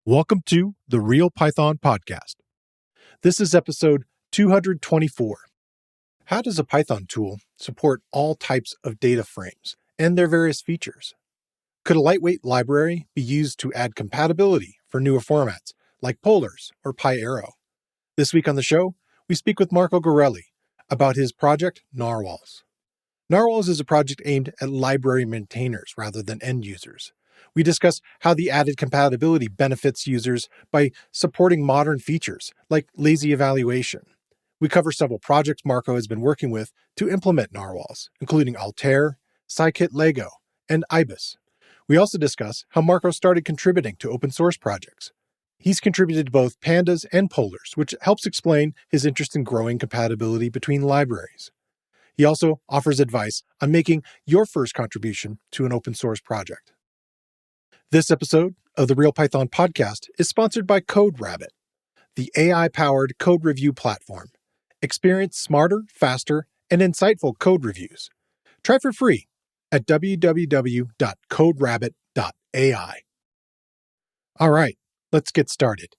Welcome to the Real Python Podcast. This is episode 224. How does a Python tool support all types of data frames and their various features? Could a lightweight library be used to add compatibility for newer formats like polars or PyArrow? This week on the show, we speak with Marco Gorelli about his project Narwhals. Narwhals is a project aimed at library maintainers rather than end users. We discuss how the added compatibility benefits users by supporting modern features like lazy evaluation. We cover several projects Marco has been working with to implement Narwhals, including Altair, scikit-lego, and Ibis. We also discuss how Marco started contributing to open source projects. He's contributed to both pandas and polars, which helps explain his interest in growing compatibility between libraries. He also offers advice on making your first contribution to an open source project. This episode of the Real Python Podcast is sponsored by CodeRabbit, the AI-powered code review platform. Experience smarter, faster, and insightful code reviews. Try for free at www.coderabbit.ai. All right, let's get started.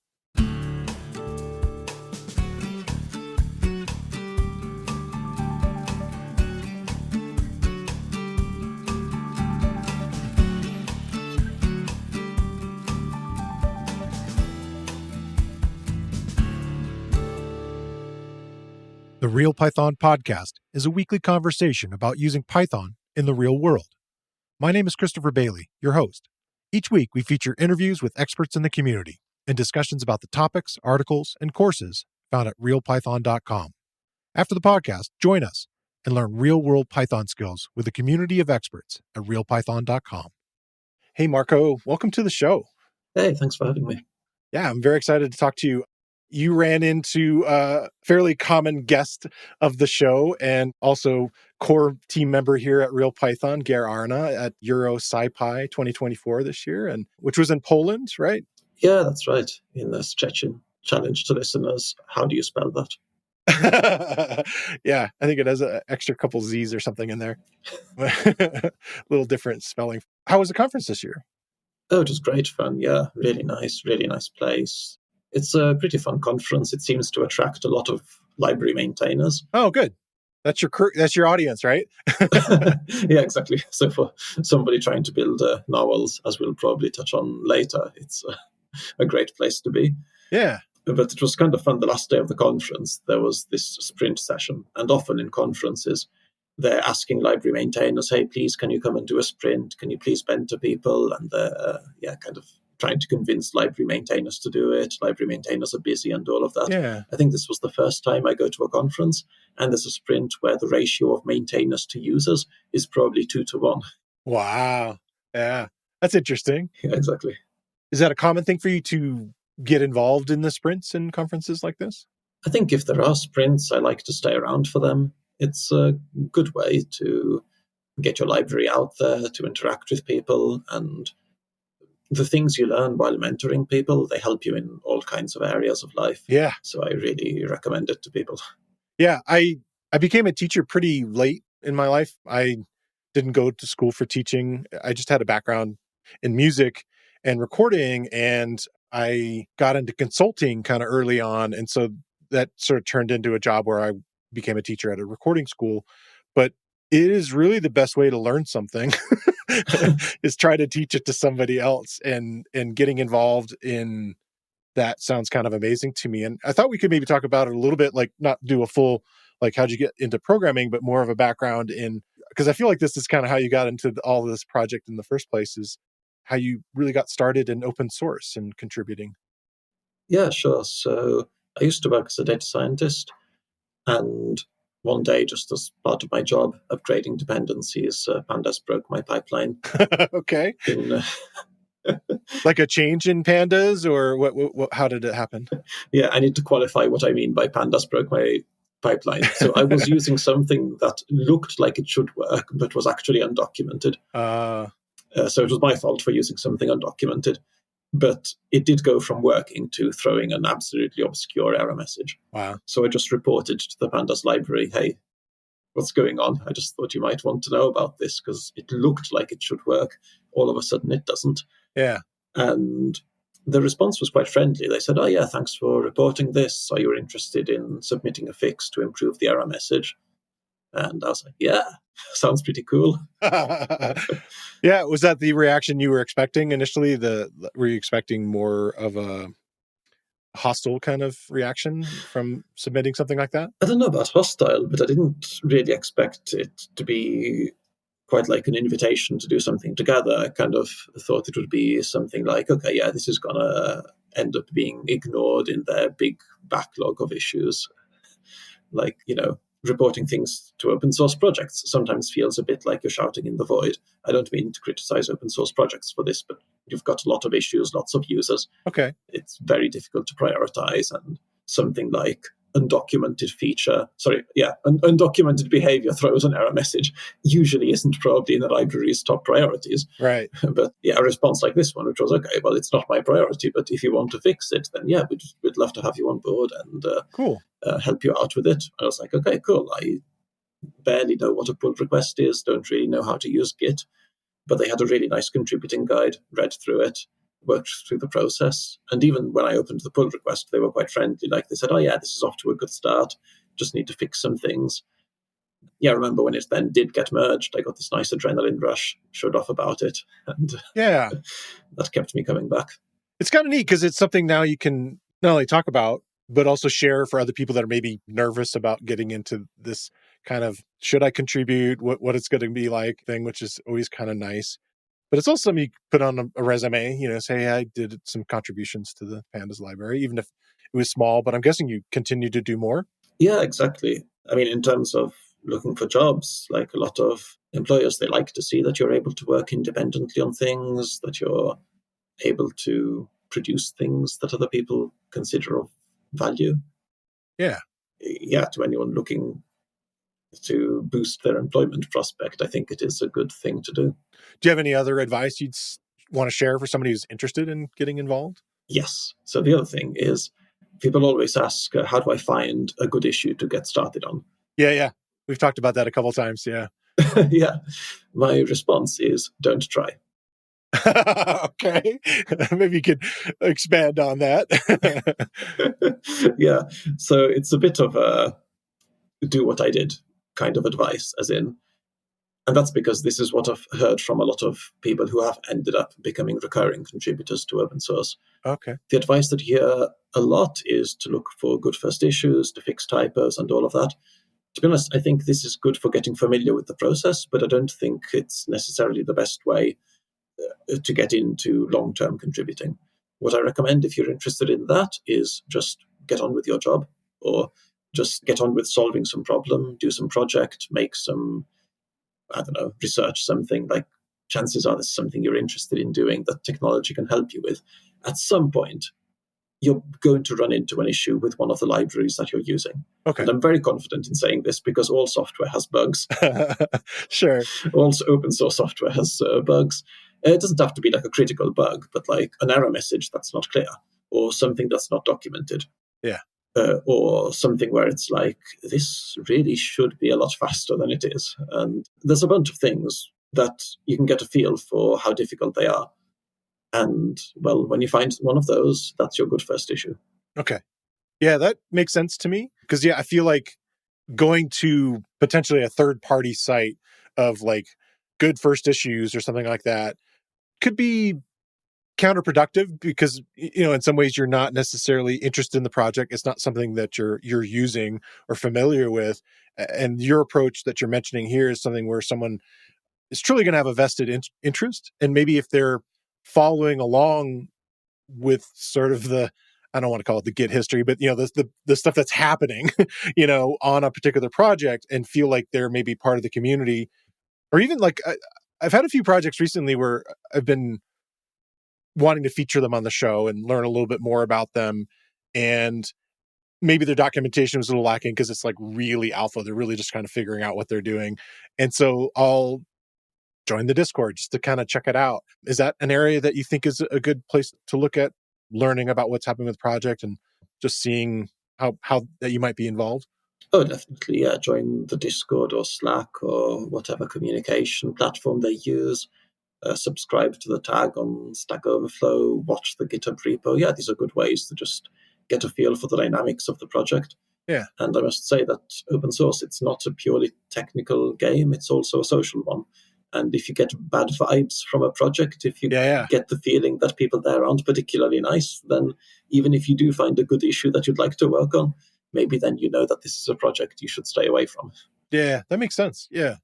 The Real Python Podcast is a weekly conversation about using Python in the real world. My name is Christopher Bailey, your host. Each week, we feature interviews with experts in the community and discussions about the topics, articles, and courses found at realpython.com. After the podcast, join us and learn real-world Python skills with a community of experts at realpython.com. Hey, Marco, welcome to the show. Hey, thanks for having me. Yeah, I'm very excited to talk to you. You ran into a fairly common guest of the show and also core team member here at Real Python, Ger Arna, at Euro SciPy 2024 this year, and which was in Poland, right? Yeah, that's right. In the Szczecin challenge to listeners, how do you spell that? Yeah, I think it has an extra couple Z's or something in there. A little different spelling. How was the conference this year? Oh, it was great fun. Yeah, really nice place. It's a pretty fun conference. It seems to attract a lot of library maintainers. Oh, good. That's your audience, right? Yeah, exactly. So for somebody trying to build Narwhals, as we'll probably touch on later, it's a great place to be. Yeah. But it was kind of fun. The last day of the conference, there was this sprint session. And often in conferences, they're asking library maintainers, hey, please, can you come and do a sprint? Can you please mentor people? And they're kind of trying to convince library maintainers to do it. Library maintainers are busy and all of that. Yeah. I think this was the first time I go to a conference and there's a sprint where the ratio of maintainers to users is probably 2-1. Wow. Yeah. That's interesting. Yeah, exactly. Is that a common thing for you to get involved in the sprints and conferences like this? I think if there are sprints, I like to stay around for them. It's a good way to get your library out there, to interact with people, and the things you learn while mentoring people, they help you in all kinds of areas of life. Yeah. So I really recommend it to people. Yeah. I became a teacher pretty late in my life. I didn't go to school for teaching. I just had a background in music and recording, and I got into consulting kind of early on. And so that sort of turned into a job where I became a teacher at a recording school. But it is really the best way to learn something is try to teach it to somebody else, and getting involved in that sounds kind of amazing to me. And I thought we could maybe talk about it a little bit, like not do a full, like how'd you get into programming, but more of a background in, because I feel like this is kind of how you got into all of this project in the first place, is how you really got started in open source and contributing. Yeah, sure. So I used to work as a data scientist, and one day, just as part of my job, upgrading dependencies, pandas broke my pipeline. Okay. Like a change in pandas, or what? How did it happen? Yeah, I need to qualify what I mean by pandas broke my pipeline. So I was using something that looked like it should work, but was actually undocumented. So it was my fault for using something undocumented. But it did go from working to throwing an absolutely obscure error message. Wow. So I just reported to the pandas library, hey, what's going on? I just thought you might want to know about this because it looked like it should work. All of a sudden it doesn't. Yeah. And the response was quite friendly. They said, "Oh yeah, thanks for reporting this. Are you interested in submitting a fix to improve the error message?" And I was like, "Yeah, sounds pretty cool." Yeah, was that the reaction you were expecting initially? Were you expecting more of a hostile kind of reaction from submitting something like that? I don't know about hostile, but I didn't really expect it to be quite like an invitation to do something together. I kind of thought it would be something like, okay, yeah, this is going to end up being ignored in their big backlog of issues. Like, reporting things to open source projects sometimes feels a bit like you're shouting in the void. I don't mean to criticize open source projects for this, but you've got a lot of issues, lots of users. Okay. It's very difficult to prioritize, and something like undocumented behavior throws an error message usually isn't probably in the library's top priorities. Right. But yeah, a response like this one, which was, okay, well, it's not my priority, but if you want to fix it, then yeah, we'd love to have you on board and cool. Help you out with it. I was like, okay, cool. I barely know what a pull request is, don't really know how to use Git, but they had a really nice contributing guide, read through it, worked through the process. And even when I opened the pull request, they were quite friendly. Like they said, oh yeah, this is off to a good start. Just need to fix some things. Yeah, I remember when it then did get merged, I got this nice adrenaline rush, showed off about it. And yeah, that kept me coming back. It's kind of neat because it's something now you can not only talk about, but also share for other people that are maybe nervous about getting into this kind of, should I contribute, what it's going to be like thing, which is always kind of nice. But it's also something you put on a resume, say, hey, I did some contributions to the Pandas library, even if it was small, but I'm guessing you continue to do more. Yeah, exactly. I mean, in terms of looking for jobs, like a lot of employers, they like to see that you're able to work independently on things, that you're able to produce things that other people consider of value. Yeah. Yeah, to anyone looking to boost their employment prospect, I think it is a good thing to do. Do you have any other advice you'd want to share for somebody who's interested in getting involved? Yes. So the other thing is, people always ask, how do I find a good issue to get started on? Yeah. We've talked about that a couple of times, yeah. Yeah. My response is, don't try. Okay. Maybe you could expand on that. Yeah. So it's a bit of a do what I did kind of advice, as in, and that's because this is what I've heard from a lot of people who have ended up becoming recurring contributors to open source. Okay. The advice that you hear a lot is to look for good first issues, to fix typos and all of that. To be honest, I think this is good for getting familiar with the process, but I don't think it's necessarily the best way to get into long-term contributing. What I recommend if you're interested in that is just get on with your job, or just get on with solving some problem, do some project, make some, research something. Like, chances are there's something you're interested in doing that technology can help you with. At some point, you're going to run into an issue with one of the libraries that you're using. Okay. And I'm very confident in saying this because all software has bugs. Sure. Also, open source software has bugs. It doesn't have to be like a critical bug, but like an error message that's not clear, or something that's not documented. Yeah. Or something where it's like, this really should be a lot faster than it is. And there's a bunch of things that you can get a feel for how difficult they are. And, well, when you find one of those, that's your good first issue. Okay. Yeah, that makes sense to me. Because, I feel like going to potentially a third-party site of like good first issues or something like that could be counterproductive because, in some ways you're not necessarily interested in the project. It's not something that you're using or familiar with. And your approach that you're mentioning here is something where someone is truly going to have a vested interest. And maybe if they're following along with sort of the, I don't want to call it the Git history, but the stuff that's happening, on a particular project, and feel like they're maybe part of the community, or even like I've had a few projects recently where I've been wanting to feature them on the show and learn a little bit more about them, and maybe their documentation was a little lacking because it's like really alpha. They're really just kind of figuring out what they're doing, and so I'll join the Discord just to kind of check it out. Is that an area that you think is a good place to look at learning about what's happening with the project and just seeing how that you might be involved? Oh, definitely. Yeah. Join the Discord or Slack or whatever communication platform they use. subscribe to the tag on Stack Overflow, watch the GitHub repo. Yeah, these are good ways to just get a feel for the dynamics of the project. Yeah. And I must say that open source, it's not a purely technical game, it's also a social one. And if you get bad vibes from a project, if you get the feeling that people there aren't particularly nice, then even if you do find a good issue that you'd like to work on, maybe then you know that this is a project you should stay away from. Yeah, that makes sense. Yeah.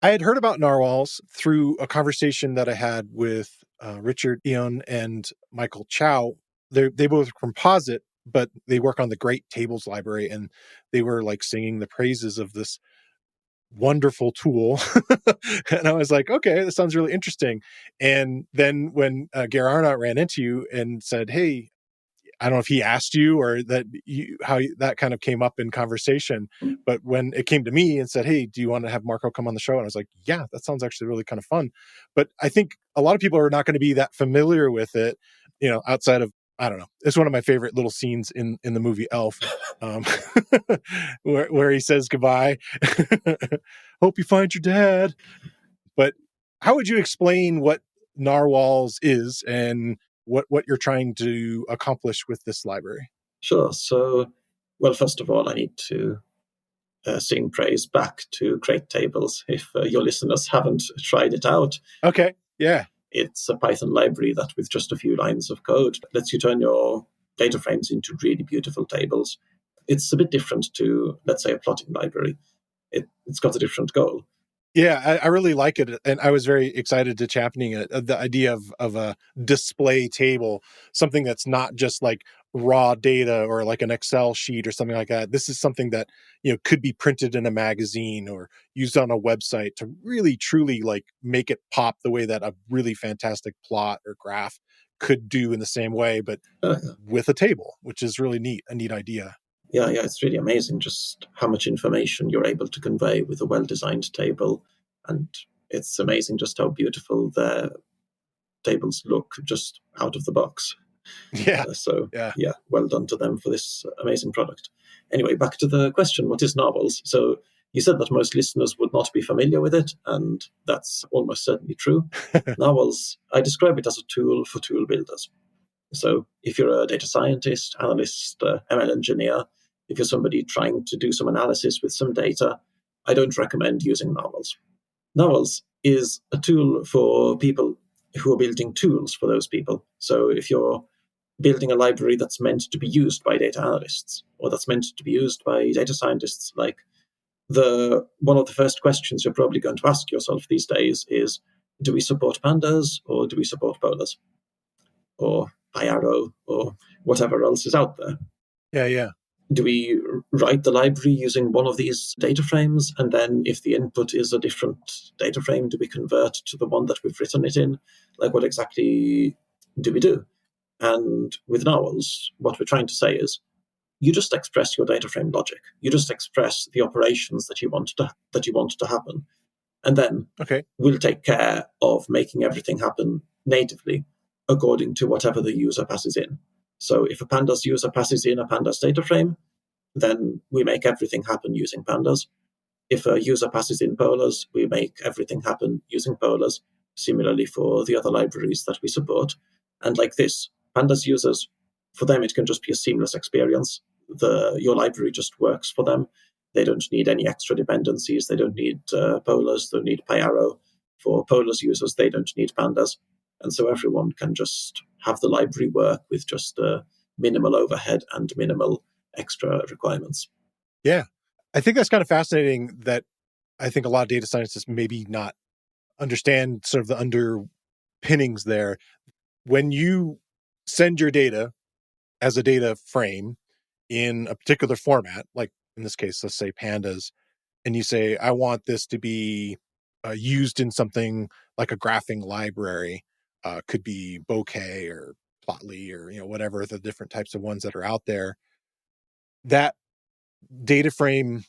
I had heard about Narwhals through a conversation that I had with Richard Eon and Michael Chow. They both composite, but they work on the Great Tables library, and they were like singing the praises of this wonderful tool. And I was like, okay, this sounds really interesting. And then when Ger Arnott ran into you and said, hey, I don't know if he asked you or that that kind of came up in conversation, but when it came to me and said, hey, do you want to have Marco come on the show? And I was like, yeah, that sounds actually really kind of fun. But I think a lot of people are not going to be that familiar with it, outside of, I don't know. It's one of my favorite little scenes in the movie Elf, where he says goodbye. Hope you find your dad. But how would you explain what Narwhals is and what you're trying to accomplish with this library? Sure. So, well, first of all, I need to sing praise back to Great Tables if your listeners haven't tried it out. Okay. Yeah. It's a Python library that with just a few lines of code lets you turn your data frames into really beautiful tables. It's a bit different to, let's say, a plotting library. It's got a different goal. Yeah, I really like it. And I was very excited to championing it. The idea of a display table, something that's not just like raw data or like an Excel sheet or something like that. This is something that, could be printed in a magazine or used on a website to really, truly like make it pop the way that a really fantastic plot or graph could do in the same way, but with a table, which is really neat, a neat idea. Yeah, it's really amazing just how much information you're able to convey with a well-designed table. And it's amazing just how beautiful their tables look just out of the box. Yeah. Yeah, well done to them for this amazing product. Anyway, back to the question, what is Narwhals? So you said that most listeners would not be familiar with it, and that's almost certainly true. Narwhals, I describe it as a tool for tool builders. So if you're a data scientist, analyst, ML engineer, if you're somebody trying to do some analysis with some data, I don't recommend using Narwhals. Narwhals is a tool for people who are building tools for those people. So if you're building a library that's meant to be used by data analysts, or that's meant to be used by data scientists, like one of the first questions you're probably going to ask yourself these days is, do we support pandas or do we support polars? Or PyArrow or whatever else is out there. Yeah. Do we write the library using one of these data frames? And then if the input is a different data frame, do we convert to the one that we've written it in? Like, what exactly do we do? And with Narwhals, what we're trying to say is, you just express your data frame logic. You just express the operations that you want to happen. And then we'll take care of making everything happen natively according to whatever the user passes in. So if a pandas user passes in a pandas data frame, then we make everything happen using pandas. If a user passes in polars, we make everything happen using polars. Similarly for the other libraries that we support. And like this, pandas users, for them, it can just be a seamless experience. Your library just works for them. They don't need any extra dependencies. They don't need polars. They don't need PyArrow. For polars users, they don't need pandas. And so everyone can just have the library work with just minimal overhead and minimal extra requirements. Yeah. I think that's kind of fascinating that I think a lot of data scientists maybe not understand sort of the underpinnings there. When you send your data as a data frame in a particular format, like in this case, let's say pandas, and you say, I want this to be used in something like a graphing library, could be Bokeh or Plotly or whatever the different types of ones that are out there. That data frame,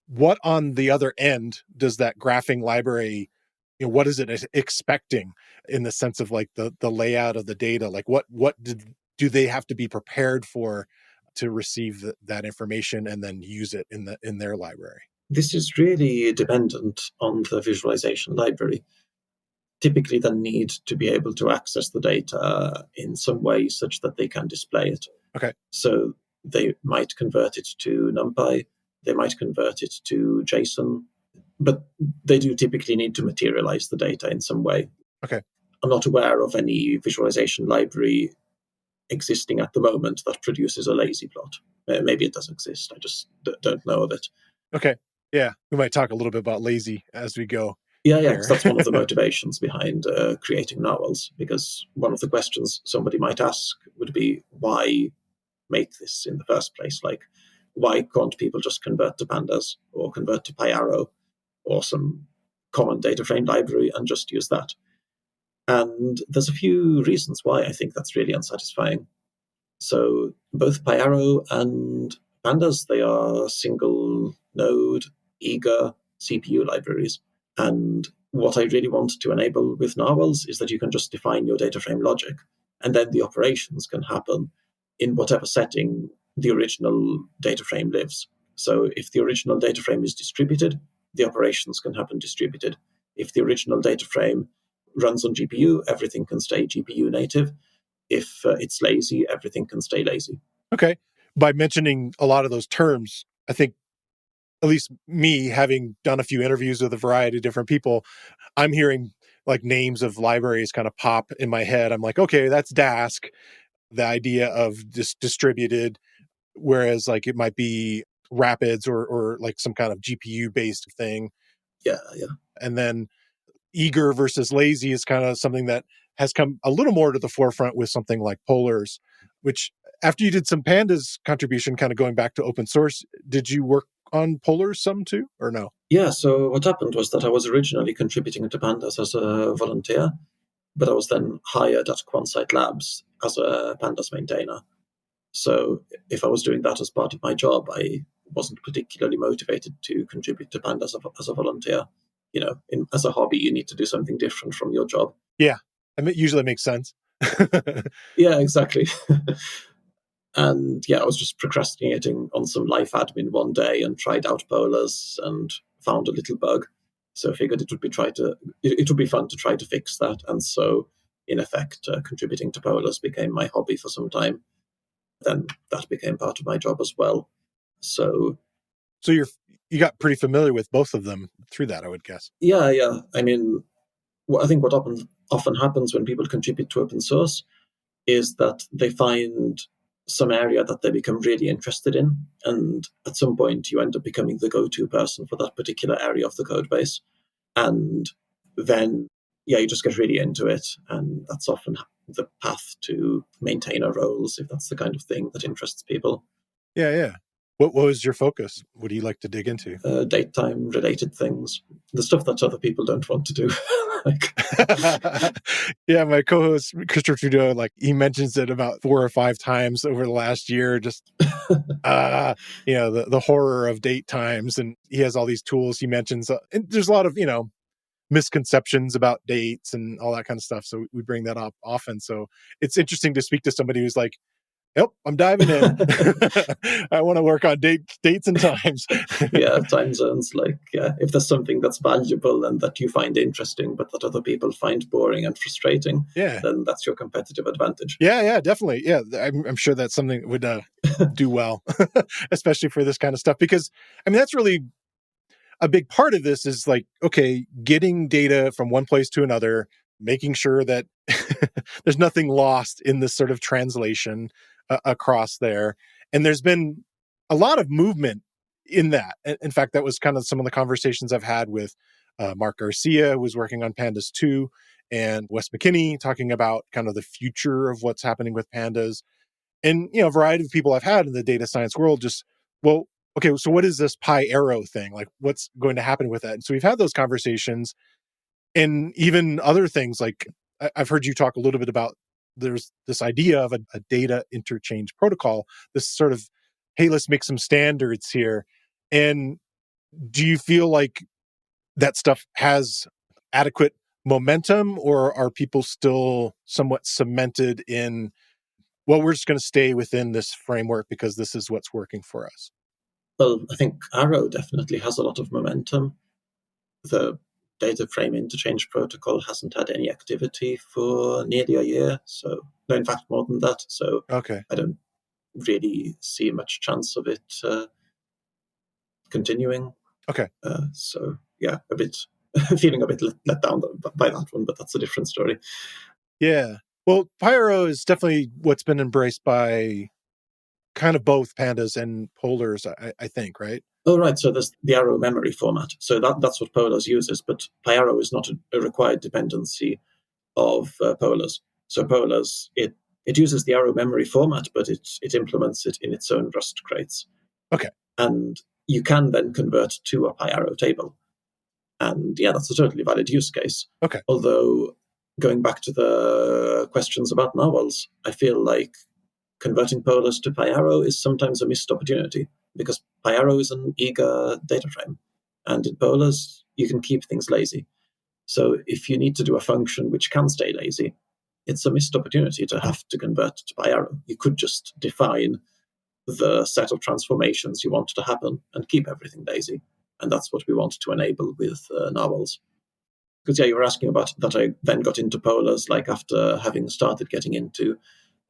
what on the other end does that graphing library, what is it expecting in the sense of like the layout of the data? Like what do they have to be prepared for to receive that information and then use it in their library? This is really dependent on the visualization library. typically then need to be able to access the data in some way such that they can display it. Okay. So they might convert it to NumPy, they might convert it to JSON, but they do typically need to materialize the data in some way. Okay. I'm not aware of any visualization library existing at the moment that produces a lazy plot. Maybe it does exist. I just don't know of it. Okay. Yeah. We might talk a little bit about lazy as we go. Yeah, that's one of the motivations behind creating Narwhals, because one of the questions somebody might ask would be, why make this in the first place? Like, why can't people just convert to pandas or convert to PyArrow or some common DataFrame library and just use that? And there's a few reasons why I think that's really unsatisfying. So both PyArrow and pandas, they are single node, eager CPU libraries. And what I really want to enable with Narwhals is that you can just define your DataFrame logic, and then the operations can happen in whatever setting the original DataFrame lives. So if the original DataFrame is distributed, the operations can happen distributed. If the original DataFrame runs on GPU, everything can stay GPU native. If it's lazy, everything can stay lazy. Okay. By mentioning a lot of those terms, I think, at least me, having done a few interviews with a variety of different people, I'm hearing like names of libraries kind of pop in my head. I'm like, okay, that's Dask, the idea of distributed, whereas like it might be Rapids or like some kind of GPU based thing. Yeah. And then eager versus lazy is kind of something that has come a little more to the forefront with something like Polars, which after you did some pandas contribution, kind of going back to open source, did you work on Polars some too, or no? Yeah, so what happened was that I was originally contributing to pandas as a volunteer, but I was then hired at Quantsite Labs as a pandas maintainer. So if I was doing that as part of my job, I wasn't particularly motivated to contribute to pandas as a volunteer. As a hobby, you need to do something different from your job. Yeah, it usually makes sense. Yeah, exactly. And I was just procrastinating on some life admin one day and tried out Polars and found a little bug. So I figured it would be fun to try to fix that. And so, in effect, contributing to Polars became my hobby for some time. Then that became part of my job as well. So you got pretty familiar with both of them through that, I would guess. Yeah. I mean, I think what often happens when people contribute to open source is that they find some area that they become really interested in, and at some point you end up becoming the go-to person for that particular area of the code base. And then, you just get really into it, and that's often the path to maintainer roles, if that's the kind of thing that interests people. Yeah. What was your focus? What do you like to dig into? Date time related things, the stuff that other people don't want to do. Yeah, my co-host Christopher Trudeau, he mentions it about 4 or 5 times over the last year. Just the horror of date times, and he has all these tools he mentions. And there's a lot of misconceptions about dates and all that kind of stuff. So we bring that up often. So it's interesting to speak to somebody who's like, yep, I'm diving in. I want to work on dates and times. Yeah, time zones. If there's something that's valuable and that you find interesting, but that other people find boring and frustrating, then that's your competitive advantage. Yeah, definitely. Yeah, I'm sure that's something that would do well, especially for this kind of stuff. Because, that's really a big part of this is getting data from one place to another, making sure that there's nothing lost in this sort of translation across there. And there's been a lot of movement in that. In fact, that was kind of some of the conversations I've had with Mark Garcia, who was working on Pandas 2, and Wes McKinney talking about kind of the future of what's happening with pandas. And, a variety of people I've had in the data science world just, well, okay, so what is this PyArrow thing? What's going to happen with that? And so we've had those conversations, and even other things I've heard you talk a little bit about. There's this idea of a data interchange protocol, this sort of, hey, let's make some standards here. And do you feel like that stuff has adequate momentum, or are people still somewhat cemented in, well, we're just going to stay within this framework because this is what's working for us? Well, I think Arrow definitely has a lot of momentum. The DataFrame interchange protocol hasn't had any activity for nearly a year. So, no, in fact, more than that. So I don't really see much chance of it continuing. So, yeah, a bit feeling a bit let down by that one, but that's a different story. Yeah. Well, PyArrow is definitely what's been embraced by kind of both pandas and polars, I think, right? Oh, right. So there's the Arrow memory format. So that's what polars uses, but PyArrow is not a required dependency of polars. So polars, it uses the Arrow memory format, but it implements it in its own Rust crates. Okay. And you can then convert to a PyArrow table. And yeah, that's a totally valid use case. Okay. Although, going back to the questions about Narwhals, I feel like converting polars to PyArrow is sometimes a missed opportunity, because PyArrow is an eager data frame. And in polars, you can keep things lazy. So if you need to do a function which can stay lazy, it's a missed opportunity to have to convert to PyArrow. You could just define the set of transformations you want to happen and keep everything lazy. And that's what we want to enable with Narwhals. Because, yeah, you were asking about that I then got into polars, like after having started getting into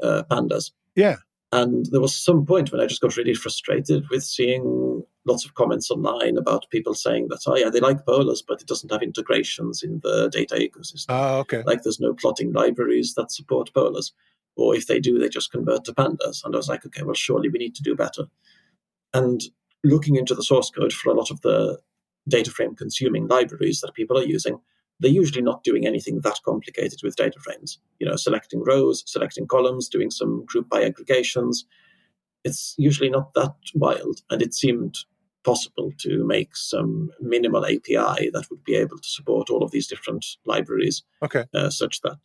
pandas. Yeah. And there was some point when I just got really frustrated with seeing lots of comments online about people saying that, oh, yeah, they like polars, but it doesn't have integrations in the data ecosystem. Okay. Like there's no plotting libraries that support polars. Or if they do, they just convert to pandas. And I was like, okay, well, surely we need to do better. And looking into the source code for a lot of the data frame consuming libraries that people are using, they're usually not doing anything that complicated with data frames. You know, selecting rows, selecting columns, doing some group by aggregations. It's usually not that wild. And it seemed possible to make some minimal API that would be able to support all of these different libraries. Such that,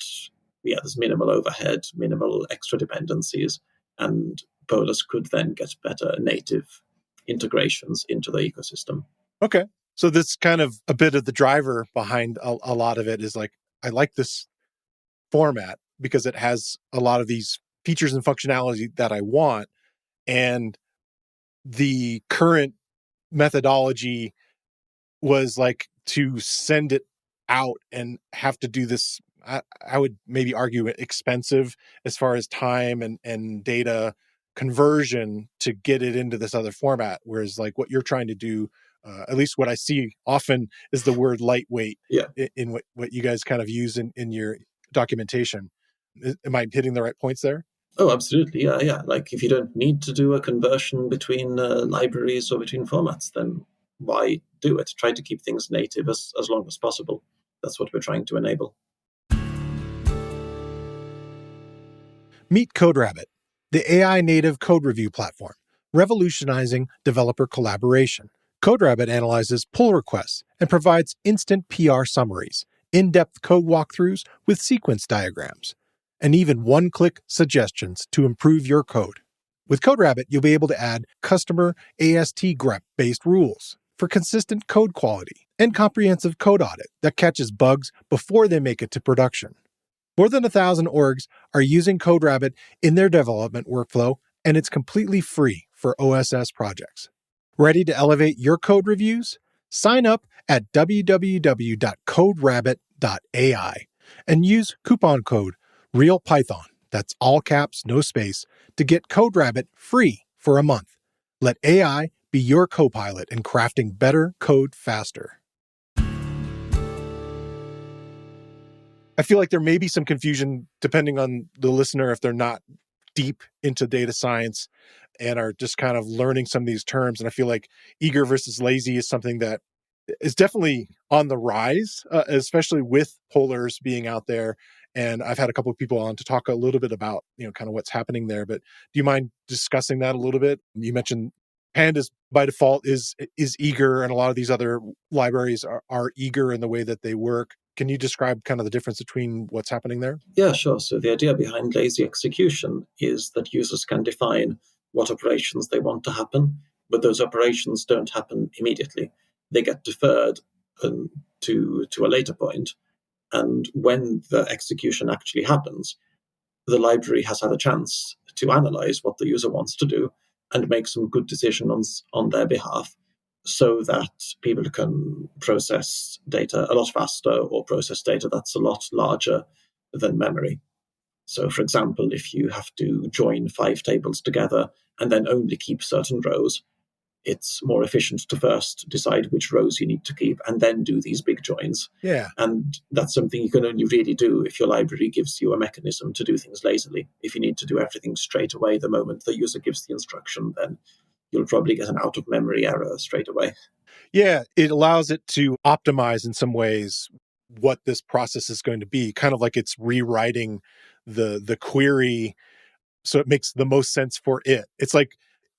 yeah, there's minimal overhead, minimal extra dependencies, and polars could then get better native integrations into the ecosystem. Okay. So this kind of a bit of the driver behind a lot of it is like, I like this format because it has a lot of these features and functionality that I want. And the current methodology was like to send it out and have to do this. I would maybe argue expensive as far as time and data conversion to get it into this other format. Whereas like what you're trying to do, at least what I see often, is the word lightweight in what you guys kind of use in your documentation. Am I hitting the right points there? Oh, absolutely. Yeah. Like if you don't need to do a conversion between libraries or between formats, then why do it? Try to keep things native as long as possible. That's what we're trying to enable. Meet CodeRabbit, the AI native code review platform, revolutionizing developer collaboration. CodeRabbit analyzes pull requests and provides instant PR summaries, in-depth code walkthroughs with sequence diagrams, and even one-click suggestions to improve your code. With CodeRabbit, you'll be able to add customer AST grep-based rules for consistent code quality and comprehensive code audit that catches bugs before they make it to production. More than 1,000 orgs are using CodeRabbit in their development workflow, and it's completely free for OSS projects. Ready to elevate your code reviews? Sign up at www.coderabbit.ai and use coupon code REALPython, that's all caps, no space, to get CodeRabbit free for a month. Let AI be your co-pilot in crafting better code faster. I feel like there may be some confusion depending on the listener if they're not deep into data science and are just kind of learning some of these terms. And I feel like eager versus lazy is something that is definitely on the rise, especially with polars being out there. And I've had a couple of people on to talk a little bit about, kind of what's happening there. But do you mind discussing that a little bit? You mentioned pandas by default is eager, and a lot of these other libraries are eager in the way that they work. Can you describe kind of the difference between what's happening there? Yeah, sure. So the idea behind lazy execution is that users can define what operations they want to happen, but those operations don't happen immediately. They get deferred to a later point. And when the execution actually happens, the library has had a chance to analyze what the user wants to do and make some good decisions on their behalf, so that people can process data a lot faster or process data that's a lot larger than memory. So, for example, if you have to join 5 tables together and then only keep certain rows, it's more efficient to first decide which rows you need to keep and then do these big joins. Yeah. And that's something you can only really do if your library gives you a mechanism to do things lazily. If you need to do everything straight away the moment the user gives the instruction, then you'll probably get an out-of-memory error straight away. Yeah, it allows it to optimize in some ways what this process is going to be, kind of like it's rewriting the query so it makes the most sense for it. It's like,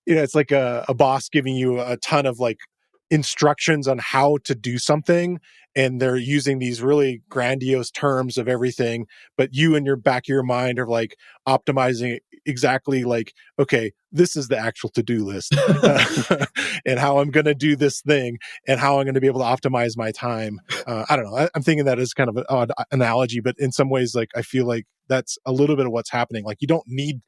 it's like a boss giving you a ton of like instructions on how to do something, and they're using these really grandiose terms of everything, but you in your back of your mind are like optimizing it exactly like, okay, this is the actual to-do list and how I'm going to do this thing and how I'm going to be able to optimize my time. I don't know. I'm thinking that is kind of an odd analogy, but in some ways, like, I feel like that's a little bit of what's happening. Like, you don't need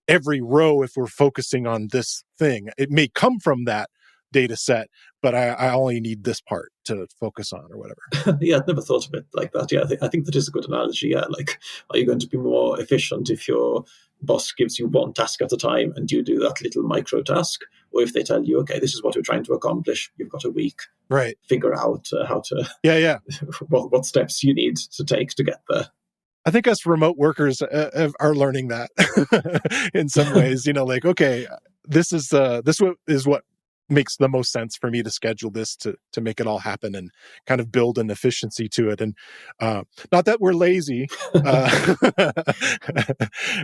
every row if we're focusing on this thing. It may come from that data set, but I only need this part to focus on or whatever. Yeah, I'd never thought of it like that. Yeah, I think that is a good analogy. Yeah, like, are you going to be more efficient if your boss gives you one task at a time and you do that little micro task? Or if they tell you, okay, this is what we're trying to accomplish, you've got a week. Right. Figure out how to... Yeah. what steps you need to take to get there. I think us remote workers are learning that in some ways, like, okay, this is what makes the most sense for me to schedule this to make it all happen and kind of build an efficiency to it. And not that we're lazy,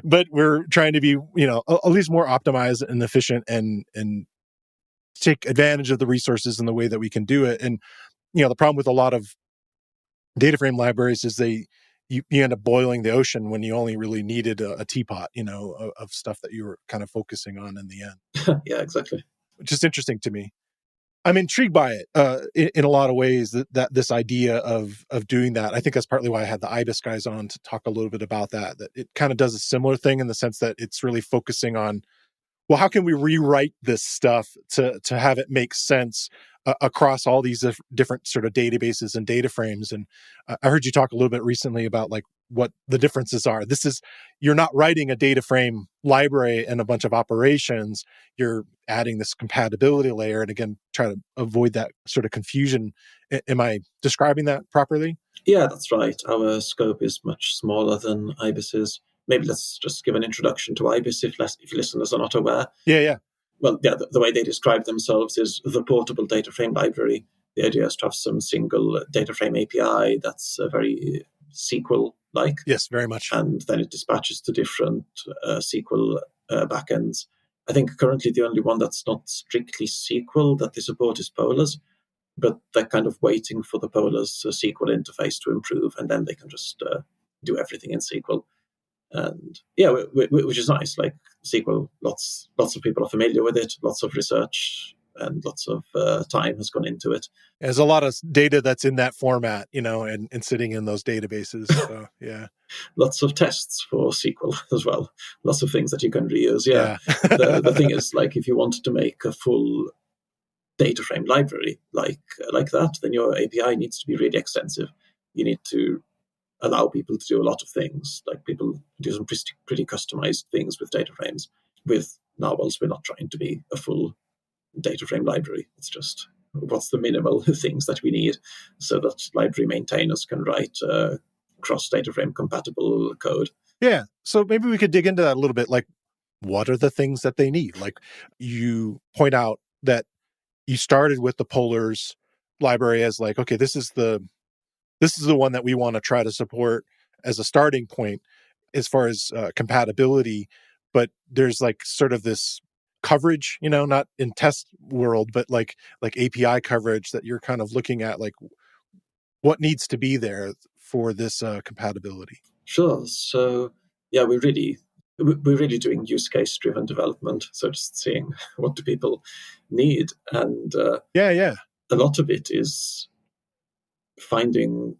but we're trying to be, at least more optimized and efficient and take advantage of the resources in the way that we can do it. And, the problem with a lot of DataFrame libraries is you end up boiling the ocean when you only really needed a teapot, of stuff that you were kind of focusing on in the end. Yeah, exactly. Which is interesting to me. I'm intrigued by it in a lot of ways, that this idea of doing that. I think that's partly why I had the Ibis guys on to talk a little bit about that it kind of does a similar thing in the sense that it's really focusing on, well, how can we rewrite this stuff to have it make sense across all these different sort of databases and data frames. And I heard you talk a little bit recently about like what the differences are. You're not writing a data frame library and a bunch of operations. You're adding this compatibility layer, and again, try to avoid that sort of confusion. Am I describing that properly? Yeah, that's right. Our scope is much smaller than Ibis's. Maybe let's just give an introduction to Ibis if listeners are not aware. Yeah. Well, yeah, the way they describe themselves is the portable data frame library. The idea is to have some single data frame API that's very SQL-like. Yes, very much. And then it dispatches to different SQL backends. I think currently the only one that's not strictly SQL that they support is Polars, but they're kind of waiting for the Polars SQL interface to improve, and then they can just do everything in SQL. And yeah, which is nice. Like SQL, lots of people are familiar with it. Lots of research and lots of time has gone into it. There's a lot of data that's in that format, and sitting in those databases. So yeah, lots of tests for SQL as well. Lots of things that you can reuse. Yeah. the thing is, like, if you wanted to make a full data frame library like that, then your API needs to be really extensive. You need to allow people to do a lot of things. Like, people do some pretty customized things with data frames. With Narwhals, we're not trying to be a full data frame library. It's just what's the minimal things that we need so that library maintainers can write cross data frame compatible code. Yeah. So maybe we could dig into that a little bit. Like, what are the things that they need? Like, you point out that you started with the Polars library as like, okay, this is the one that we want to try to support as a starting point as far as compatibility. But there's like sort of this coverage, not in test world, but like API coverage that you're kind of looking at, like what needs to be there for this compatibility. Sure. So yeah, we're really doing use case driven development. So just seeing what do people need, and a lot of it is finding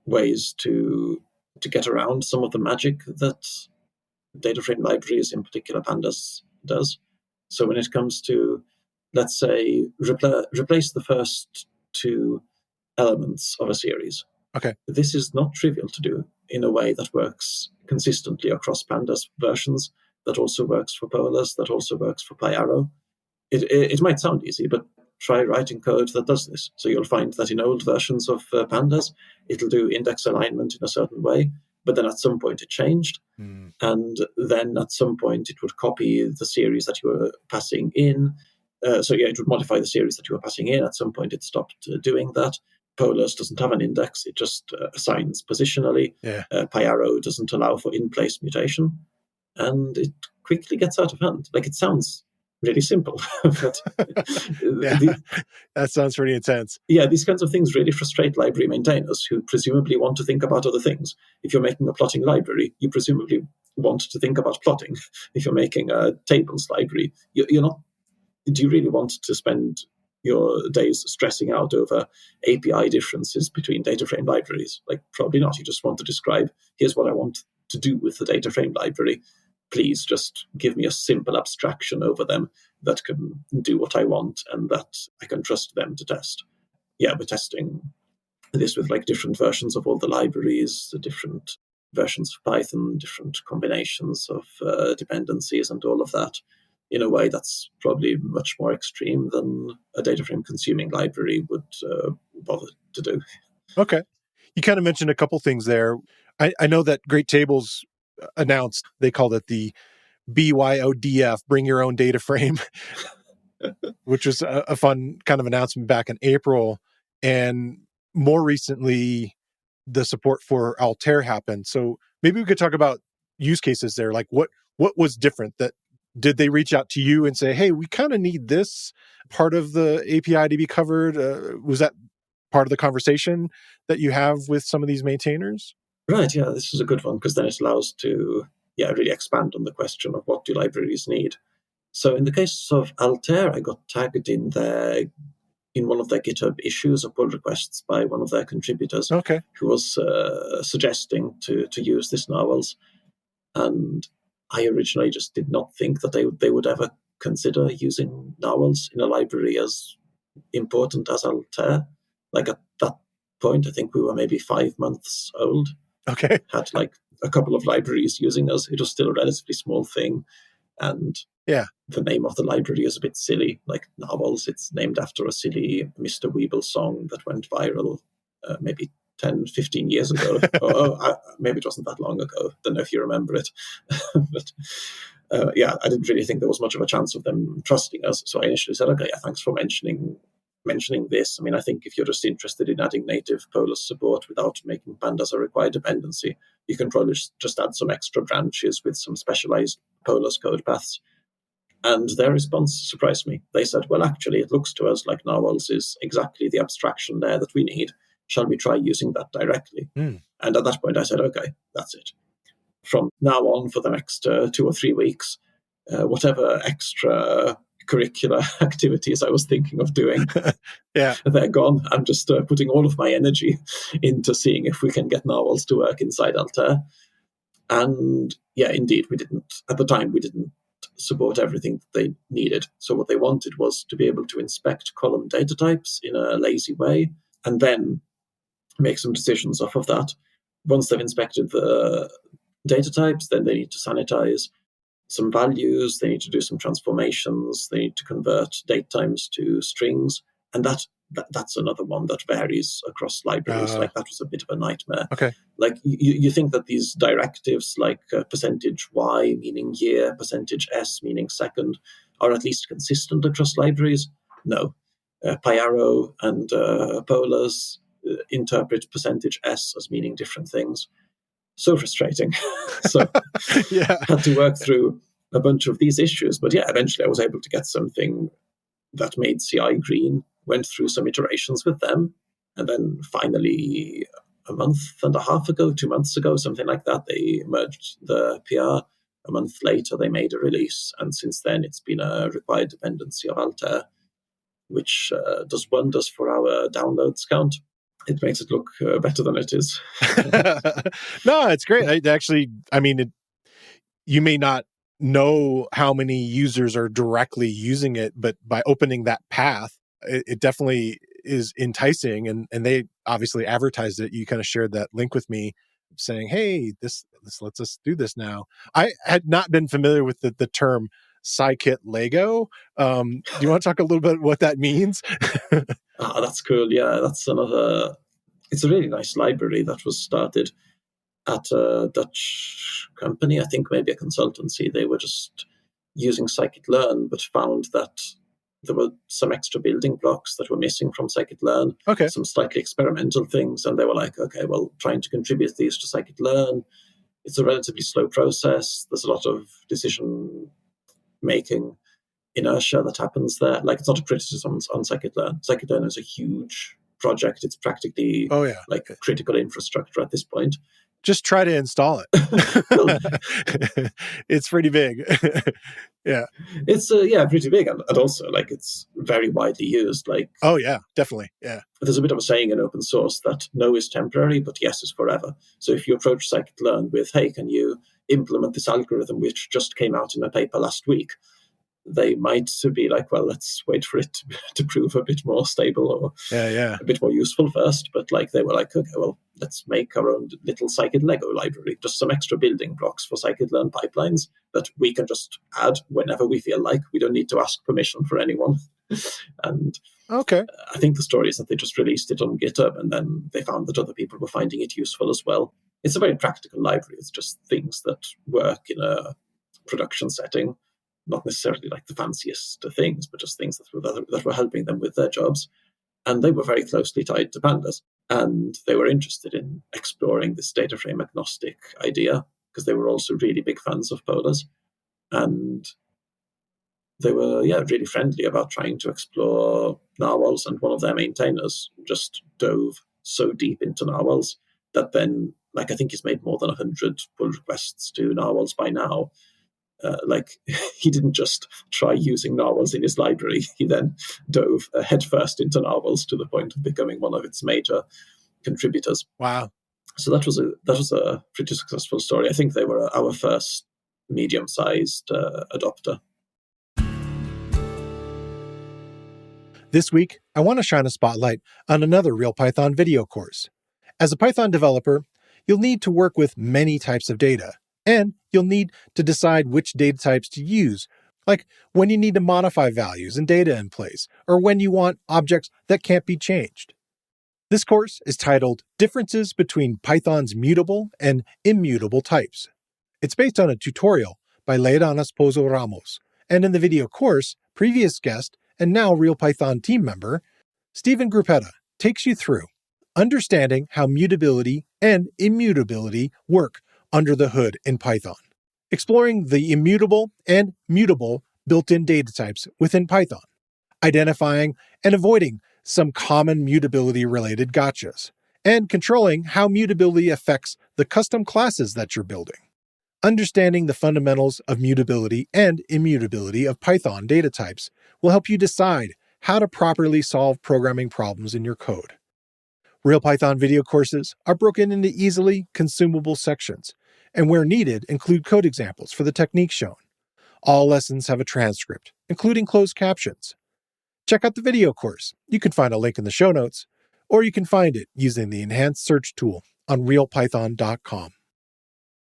ways to get around some of the magic that data frame libraries, in particular pandas, does. So when it comes to let's say, replace the first two elements of a series. Okay. This is not trivial to do in a way that works consistently across pandas versions, that also works for polars, that also works for PyArrow. It might sound easy, but try writing code that does this. So you'll find that in old versions of pandas, it'll do index alignment in a certain way, but then at some point it changed. And then at some point it would copy the series that you were passing in. It would modify the series that you were passing in. At some point it stopped doing that. Polars doesn't have an index. It just assigns positionally. PyArrow doesn't allow for in-place mutation. And it quickly gets out of hand. Like, it sounds really simple. But that sounds pretty intense. Yeah, these kinds of things really frustrate library maintainers who presumably want to think about other things. If you're making a plotting library, you presumably want to think about plotting. If you're making a tables library, you're not. Do you really want to spend your days stressing out over API differences between DataFrame libraries? Like, probably not. You just want to describe, here's what I want to do with the DataFrame library. Please just give me a simple abstraction over them that can do what I want and that I can trust them to test. Yeah, we're testing this with like different versions of all the libraries, the different versions of Python, different combinations of dependencies and all of that, in a way that's probably much more extreme than a DataFrame consuming library would bother to do. Okay. You kind of mentioned a couple things there. I know that Great Tables announced, they called it the BYODF, Bring Your Own Data Frame, which was a fun kind of announcement back in April. And more recently, the support for Altair happened. So maybe we could talk about use cases there. Like, what was different? That did they reach out to you and say, hey, we kind of need this part of the API to be covered? Was that part of the conversation that you have with some of these maintainers? Right, yeah, this is a good one, because then it allows to really expand on the question of what do libraries need. So in the case of Altair, I got tagged in one of their GitHub issues or pull requests by one of their contributors, who was suggesting to use this Narwhals. And I originally just did not think that they would ever consider using Narwhals in a library as important as Altair. Like, at that point, I think we were maybe 5 months old. Okay. Had like a couple of libraries using us. It was still a relatively small thing. And the name of the library is a bit silly, like Narwhals. It's named after a silly Mr. Weeble song that went viral maybe 10, 15 years ago. Maybe it wasn't that long ago. Don't know if you remember it. But I didn't really think there was much of a chance of them trusting us. So I initially said, okay, thanks for mentioning this. I mean, I think if you're just interested in adding native Polars support without making pandas a required dependency, you can probably just add some extra branches with some specialized Polars code paths. And their response surprised me. They said, well, actually, it looks to us like Narwhals is exactly the abstraction layer that we need. Shall we try using that directly? And at that point, I said, okay, that's it. From now on, for the next 2 or 3 weeks, whatever extra curricular activities I was thinking of doing, they're gone. I'm just putting all of my energy into seeing if we can get Narwhals to work inside Altair. And indeed, at the time, we didn't support everything that they needed. So what they wanted was to be able to inspect column data types in a lazy way, and then make some decisions off of that. Once they've inspected the data types, then they need to sanitize some values, they need to do some transformations, they need to convert date times to strings, and that's another one that varies across libraries. Like, that was a bit of a nightmare. Okay. Like, you think that these directives, like %y meaning year, %s meaning second, are at least consistent across libraries? No. PyArrow and Polars interpret %s as meaning different things. So frustrating. So had to work through a bunch of these issues. But eventually I was able to get something that made CI green, went through some iterations with them, and then finally a month and a half ago, 2 months ago, something like that, they merged the PR. A month later, they made a release. And since then, it's been a required dependency of Altair, which does wonders for our downloads count. It makes it look better than it is. No, it's great. You may not know how many users are directly using it, but by opening that path, it definitely is enticing. And they obviously advertised it. You kind of shared that link with me saying, hey, this lets us do this now. I had not been familiar with the term scikit-lego. Do you want to talk a little bit what that means? That's cool. Yeah, that's another. It's a really nice library that was started at a Dutch company, I think maybe a consultancy. They were just using scikit-learn, but found that there were some extra building blocks that were missing from scikit-learn, some slightly experimental things, and they were like, okay, well, trying to contribute these to scikit-learn. It's a relatively slow process. There's a lot of decision-making inertia that happens there. Like, it's not a criticism on scikit-learn. Scikit-learn is a huge project. It's practically like critical infrastructure at this point. Just try to install it. It's pretty big. Yeah. It's pretty big, and also like it's very widely used. Like, oh yeah, definitely. Yeah. There's a bit of a saying in open source that no is temporary, but yes is forever. So if you approach scikit-learn with, hey, can you implement this algorithm which just came out in a paper last week? They might be like, well, let's wait for it to prove a bit more stable or a bit more useful first. But like they were like, okay, well, let's make our own little scikit-lego library, just some extra building blocks for scikit-learn pipelines that we can just add whenever we feel like. We don't need to ask permission for anyone. And I think the story is that they just released it on GitHub, and then they found that other people were finding it useful as well. It's a very practical library. It's just things that work in a production setting. Not necessarily like the fanciest things, but just things that were helping them with their jobs. And they were very closely tied to pandas. And they were interested in exploring this data frame agnostic idea because they were also really big fans of polars. And they were, really friendly about trying to explore narwhals. And one of their maintainers just dove so deep into narwhals that then, like, I think he's made more than 100 pull requests to narwhals by now. He didn't just try using narwhals in his library. He then dove headfirst into narwhals to the point of becoming one of its major contributors. Wow! So that was a pretty successful story. I think they were our first medium-sized adopter. This week, I want to shine a spotlight on another Real Python video course. As a Python developer, you'll need to work with many types of data. And you'll need to decide which data types to use, like when you need to modify values and data in place, or when you want objects that can't be changed. This course is titled Differences Between Python's Mutable and Immutable Types. It's based on a tutorial by Leidanas Pozo Ramos, and in the video course, previous guest and now Real Python team member, Stephen Gruppetta takes you through understanding how mutability and immutability work under the hood in Python, exploring the immutable and mutable built-in data types within Python, identifying and avoiding some common mutability-related gotchas, and controlling how mutability affects the custom classes that you're building. Understanding the fundamentals of mutability and immutability of Python data types will help you decide how to properly solve programming problems in your code. Real Python video courses are broken into easily consumable sections, and where needed, include code examples for the techniques shown. All lessons have a transcript, including closed captions. Check out the video course. You can find a link in the show notes, or you can find it using the enhanced search tool on realpython.com.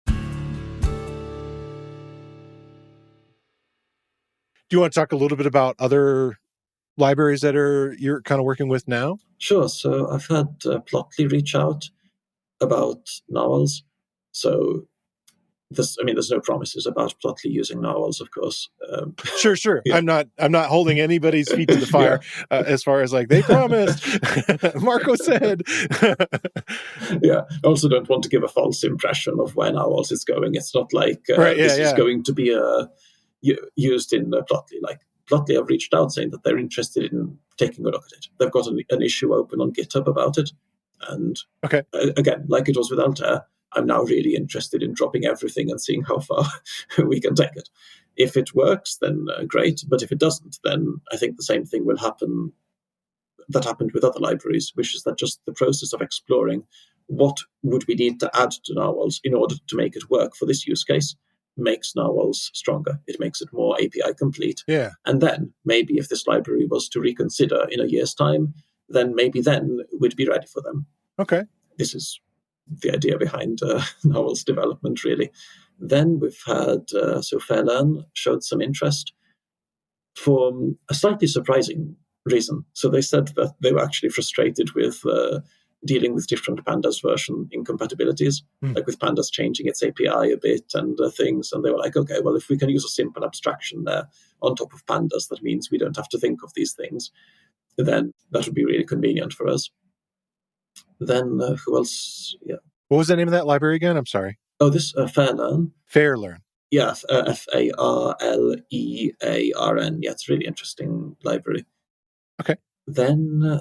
Do you want to talk a little bit about other libraries that you're kind of working with now? Sure. So I've had Plotly reach out about narwhals. So there's no promises about Plotly using narwhals, of course. Sure. Yeah. I'm not holding anybody's feet to the fire as far as like they promised. Marco said. Yeah. I also don't want to give a false impression of where narwhals is going. It's not like this is going to be used in Plotly. Like Plotly have reached out saying that they're interested in taking a look at it. They've got an issue open on GitHub about it. And again, like it was with Altair, I'm now really interested in dropping everything and seeing how far we can take it. If it works, then great. But if it doesn't, then I think the same thing will happen that happened with other libraries, which is that just the process of exploring what would we need to add to narwhals in order to make it work for this use case. makes Narwhals stronger. It makes it more API complete. Yeah. And then maybe if this library was to reconsider in a year's time, then maybe then we'd be ready for them. Okay. This is the idea behind Narwhals development, really. Then we've had, so Fairlearn showed some interest for a slightly surprising reason. So they said that they were actually frustrated with dealing with different pandas version incompatibilities, like with pandas changing its API a bit and things. And they were like, okay, well, if we can use a simple abstraction there on top of pandas, that means we don't have to think of these things. Then that would be really convenient for us. Then who else? Yeah. What was the name of that library again? I'm sorry. Oh, this Fairlearn. Fairlearn. Yeah, Farlearn. Yeah, it's a really interesting library. Okay. Then,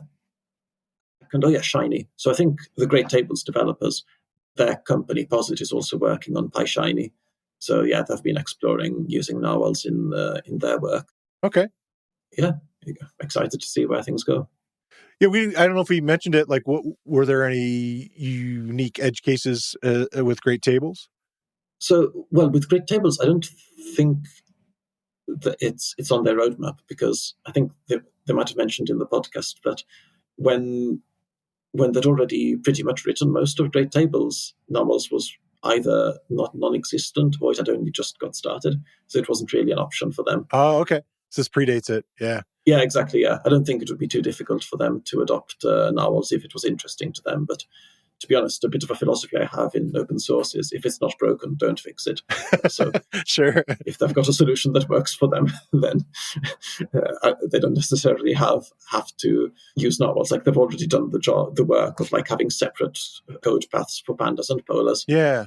Shiny. So I think the Great Tables developers, their company Posit is also working on PyShiny. So yeah, they've been exploring using Narwhals in their work. Okay. Yeah, excited to see where things go. Yeah, I don't know if we mentioned it. Like, were there any unique edge cases with Great Tables? So, well, with Great Tables, I don't think that it's on their roadmap, because I think they might have mentioned in the podcast that when they'd already pretty much written most of Great Tables, Narwhals was either not non-existent or it had only just got started, so it wasn't really an option for them. Oh, okay. So this predates it, yeah. Yeah, exactly, yeah. I don't think it would be too difficult for them to adopt Narwhals if it was interesting to them, but to be honest, a bit of a philosophy I have in open source is if it's not broken, don't fix it. So sure. If they've got a solution that works for them, then they don't necessarily have to use Narwhals. Like, they've already done the work of like having separate code paths for pandas and polars. Yeah.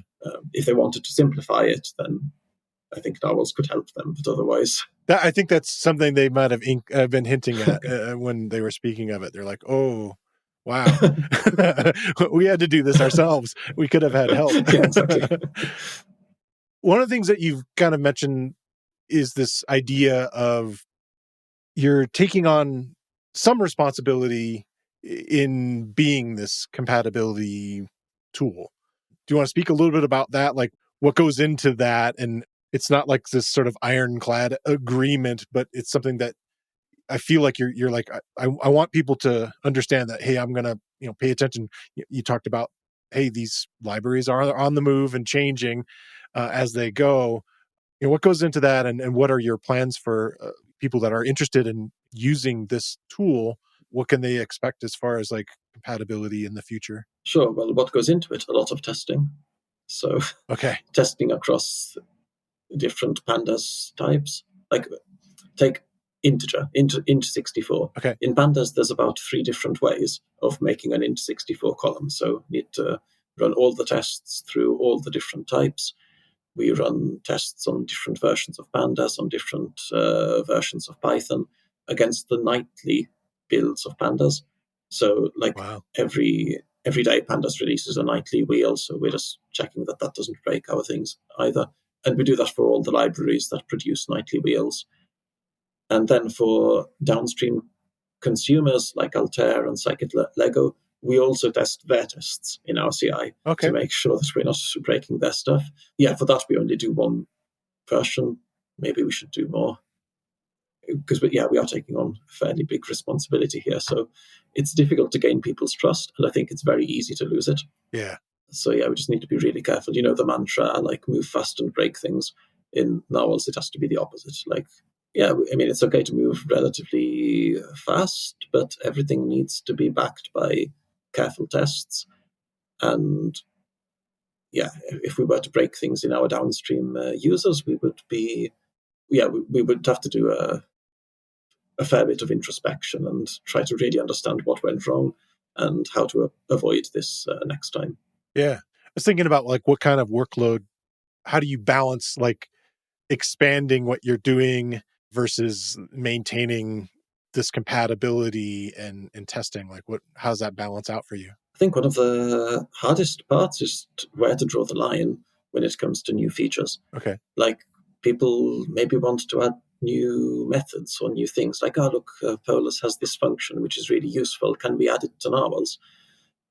If they wanted to simplify it, then I think Narwhals could help them, but otherwise... I think that's something they might have been hinting at when they were speaking of it. They're like, oh, wow, we had to do this ourselves. We could have had help. Yeah, exactly. One of the things that you've kind of mentioned is this idea of you're taking on some responsibility in being this compatibility tool. Do you want to speak a little bit about that? Like, what goes into that? And it's not like this sort of ironclad agreement, but it's something that I feel like you're like, I want people to understand that, hey, I'm going to, pay attention. You talked about, hey, these libraries are on the move and changing as they go. What goes into that, and what are your plans for people that are interested in using this tool? What can they expect as far as like compatibility in the future? Sure. Well, what goes into it? A lot of testing. So okay, testing across different pandas types. Like, take integer, int 64. Okay. In pandas, there's about 3 different ways of making an int 64 column. So you need to run all the tests through all the different types. We run tests on different versions of pandas, on different versions of Python, against the nightly builds of pandas. So, like, wow. every day pandas releases a nightly wheel, so we're just checking that doesn't break our things either. And we do that for all the libraries that produce nightly wheels. And then for downstream consumers like Altair and scikit-lego, we also test their tests in our CI to make sure that we're not breaking their stuff. Yeah, for that we only do one version. Maybe we should do more, because we are taking on a fairly big responsibility here. So it's difficult to gain people's trust, and I think it's very easy to lose it. Yeah. So yeah, we just need to be really careful. The mantra, like, move fast and break things. In Narwhals, it has to be the opposite. Like, yeah, I mean, it's okay to move relatively fast, but everything needs to be backed by careful tests. And yeah, if we were to break things in our downstream users, we would have to do a fair bit of introspection and try to really understand what went wrong and how to avoid this next time. Yeah. I was thinking about, like, what kind of workload, how do you balance, like, expanding what you're doing versus maintaining this compatibility and testing? Like, how's that balance out for you? I think one of the hardest parts is where to draw the line when it comes to new features. Okay. Like, people maybe want to add new methods or new things. Like, look, Polars has this function which is really useful. Can we add it to Narwhals?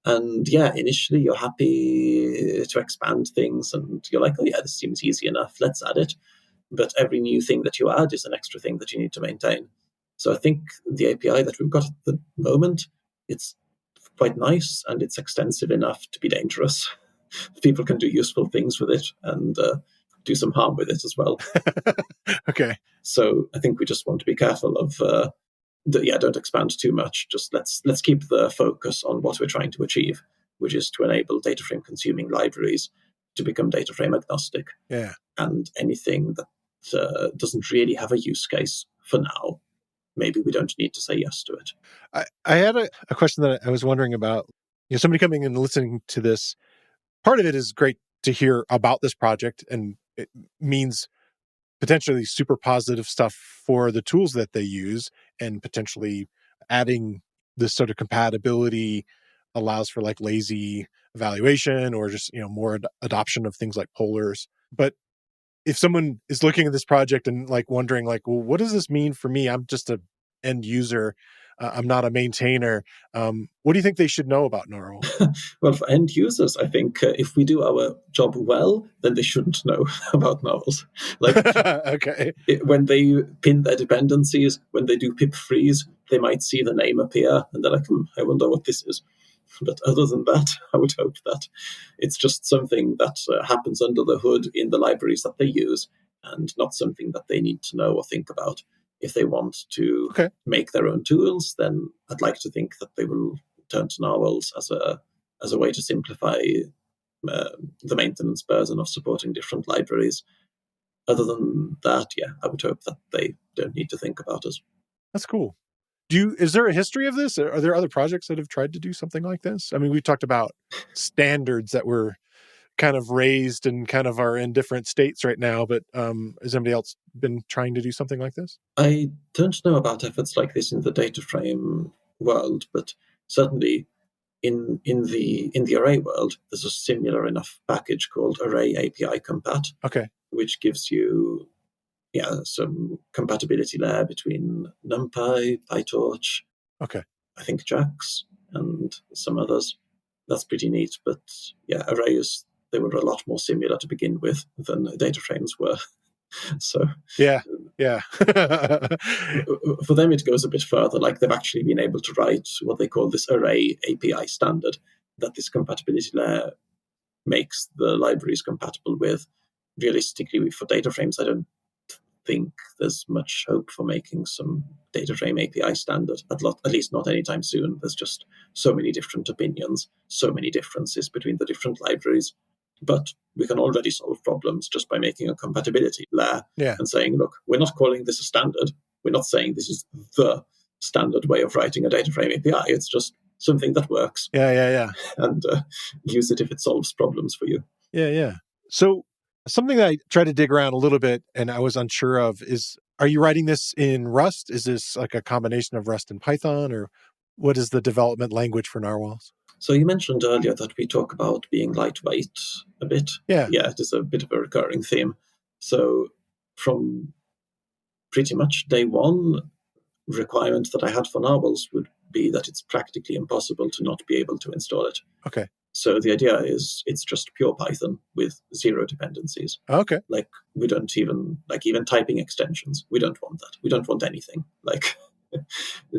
And yeah, initially you're happy to expand things and you're like, oh yeah, this seems easy enough, let's add it. But every new thing that you add is an extra thing that you need to maintain. So I think the API that we've got at the moment, it's quite nice and it's extensive enough to be dangerous. People can do useful things with it and do some harm with it as well. Okay. So I think we just want to be careful of don't expand too much. Just let's keep the focus on what we're trying to achieve, which is to enable DataFrame consuming libraries to become DataFrame agnostic. Yeah. And anything that doesn't really have a use case for now, maybe we don't need to say yes to it. I had a question that I was wondering about. Somebody coming and listening to this, part of it is great to hear about this project, and it means potentially super positive stuff for the tools that they use, and potentially adding this sort of compatibility allows for like lazy evaluation or just, more adoption of things like polars. But if someone is looking at this project and like wondering like, well, what does this mean for me? I'm just an end user. I'm not a maintainer. What do you think they should know about Narwhals? Well, for end users, I think if we do our job well, then they shouldn't know about Narwhals. Like, okay. When they pin their dependencies, when they do pip freeze, they might see the name appear and they're like, I wonder what this is. But other than that, I would hope that it's just something that happens under the hood in the libraries that they use and not something that they need to know or think about. If they want to make their own tools, then I'd like to think that they will turn to Narwhals as a way to simplify the maintenance burden of supporting different libraries. Other than that, I would hope that they don't need to think about us. That's cool. Is there a history of this? Are there other projects that have tried to do something like this? I mean, we talked about standards that were kind of raised and kind of are in different states right now, but has anybody else been trying to do something like this? I don't know about efforts like this in the DataFrame world, but certainly in the array world, there's a similar enough package called Array API Compat, which gives you some compatibility layer between NumPy, PyTorch, I think JAX, and some others. That's pretty neat, but arrays, they were a lot more similar to begin with than DataFrames were. So yeah. For them, it goes a bit further. Like they've actually been able to write what they call this array API standard that this compatibility layer makes the libraries compatible with. Realistically, for DataFrames, I don't think there's much hope for making some DataFrame API standard, at least not anytime soon. There's just so many different opinions, so many differences between the different libraries. But we can already solve problems just by making a compatibility layer and saying, look, we're not calling this a standard. We're not saying this is the standard way of writing a DataFrame API. It's just something that works. And use it if it solves problems for you. So something that I tried to dig around a little bit and I was unsure of is, are you writing this in Rust? Is this like a combination of Rust and Python, or what is the development language for Narwhals? So you mentioned earlier that we talk about being lightweight a bit. Yeah, it is a bit of a recurring theme. So from pretty much day one, requirement that I had for Narwhals would be that it's practically impossible to not be able to install it. So the idea is it's just pure Python with zero dependencies. Like we don't even typing extensions. We don't want that. We don't want anything. Like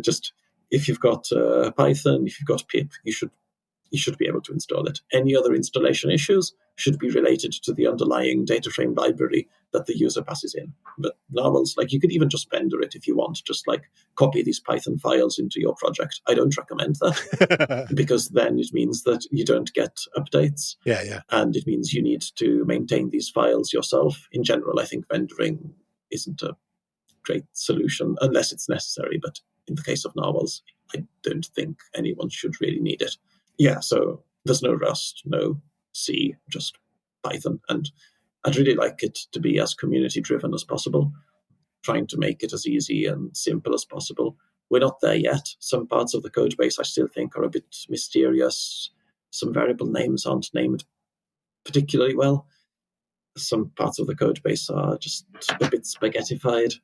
just if you've got Python, if you've got pip, you should be able to install it. Any other installation issues should be related to the underlying DataFrame library that the user passes in. But Narwhals, like you could even just vendor it if you want, just like copy these Python files into your project. I don't recommend that because then it means that you don't get updates. And it means you need to maintain these files yourself. In general, I think vendoring isn't a great solution unless it's necessary. But in the case of Narwhals, I don't think anyone should really need it. So there's no Rust, no C, just Python. And I'd really like it to be as community-driven as possible, trying to make it as easy and simple as possible. We're not there yet. Some parts of the code base I still think are a bit mysterious. Some variable names aren't named particularly well. Some parts of the code base are just a bit spaghettified,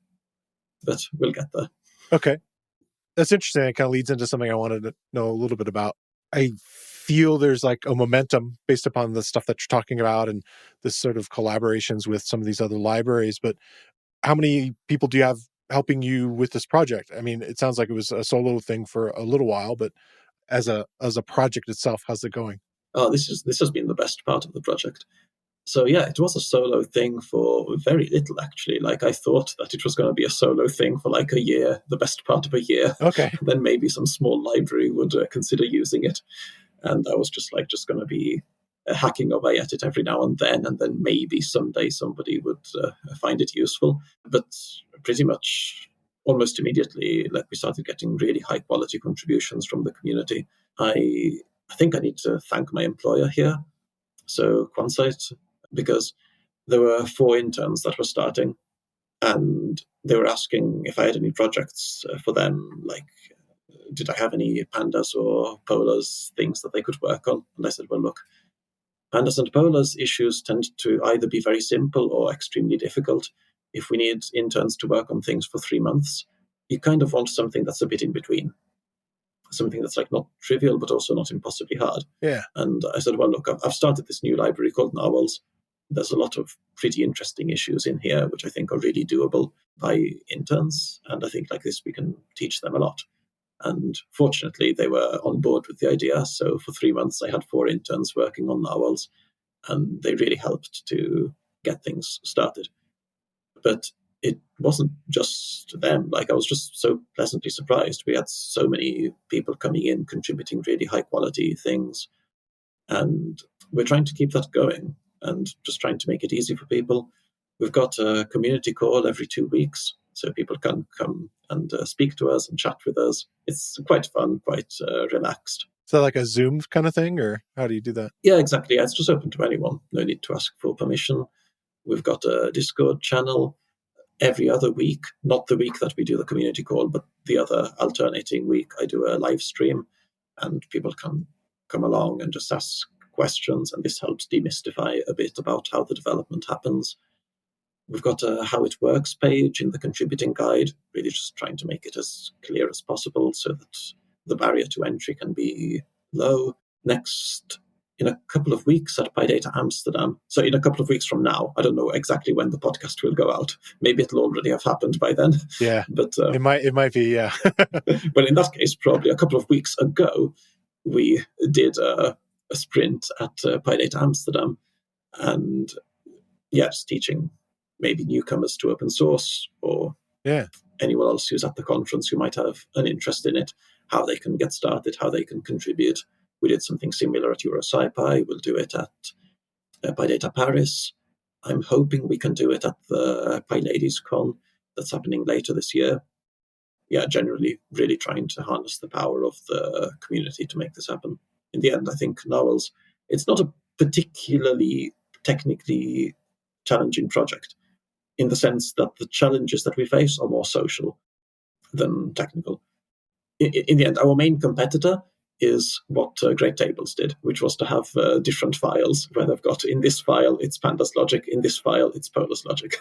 but we'll get there. That's interesting. It kind of leads into something I wanted to know a little bit about. I feel there's like a momentum based upon the stuff that you're talking about and this sort of collaborations with some of these other libraries. But how many people do you have helping you with this project? I mean, it sounds like it was a solo thing for a little while, but as a project itself, how's it going? Oh, this has been the best part of the project. So yeah, it was a solo thing for very little, actually. Like, I thought that it was going to be a solo thing for like a year, the best part of a year. Okay. Then maybe some small library would consider using it. And I was just going to be hacking away at it every now and then maybe someday somebody would find it useful. But pretty much almost immediately, like, we started getting really high quality contributions from the community. I think I need to thank my employer here, so Quansight, because there were 4 interns that were starting, and they were asking if I had any projects for them, like, did I have any pandas or polars, things that they could work on? And I said, well, look, pandas and polars issues tend to either be very simple or extremely difficult. If we need interns to work on things for 3 months, you kind of want something that's a bit in between. Something that's like not trivial, but also not impossibly hard. Yeah. And I said, well, look, I've started this new library called Narwhals. There's a lot of pretty interesting issues in here, which I think are really doable by interns. And I think like this, we can teach them a lot. And fortunately, they were on board with the idea. So for 3 months, I had 4 interns working on Narwhals, and they really helped to get things started. But it wasn't just them. Like, I was just so pleasantly surprised. We had so many people coming in, contributing really high quality things. And we're trying to keep that going and just trying to make it easy for people. We've got a community call every 2 weeks, so people can come and speak to us and chat with us. It's quite fun, quite relaxed. Is that like a Zoom kind of thing, or how do you do that? Yeah, exactly. It's just open to anyone. No need to ask for permission. We've got a Discord channel. Every other week, not the week that we do the community call, but the other alternating week, I do a live stream, and people can come along and just ask questions, and this helps demystify a bit about how the development happens. We've got a how it works page in the contributing guide, really just trying to make it as clear as possible so that the barrier to entry can be low. Next, in a couple of weeks at PyData Amsterdam, so in a couple of weeks from now, I don't know exactly when the podcast will go out. Maybe it'll already have happened by then. Yeah, but it might be, yeah. But in that case, probably a couple of weeks ago, we did a sprint at PyData Amsterdam, and just teaching maybe newcomers to open source, or anyone else who's at the conference who might have an interest in it, how they can get started, how they can contribute. We did something similar at SciPy. We'll do it at PyData Paris. I'm hoping we can do it at the PyLadiesCon that's happening later this year. Yeah, generally really trying to harness the power of the community to make this happen. In the end, I think Narwhals, it's not a particularly technically challenging project, in the sense that the challenges that we face are more social than technical. In the end, our main competitor is what Great Tables did, which was to have different files where they've got, in this file it's pandas logic, in this file it's polars logic.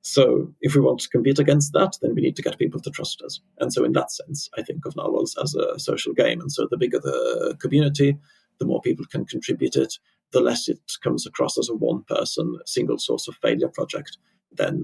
So if we want to compete against that, then we need to get people to trust us. And so in that sense, I think of Narwhals as a social game. And so the bigger the community, the more people can contribute it, the less it comes across as a one-person, single source of failure project. Then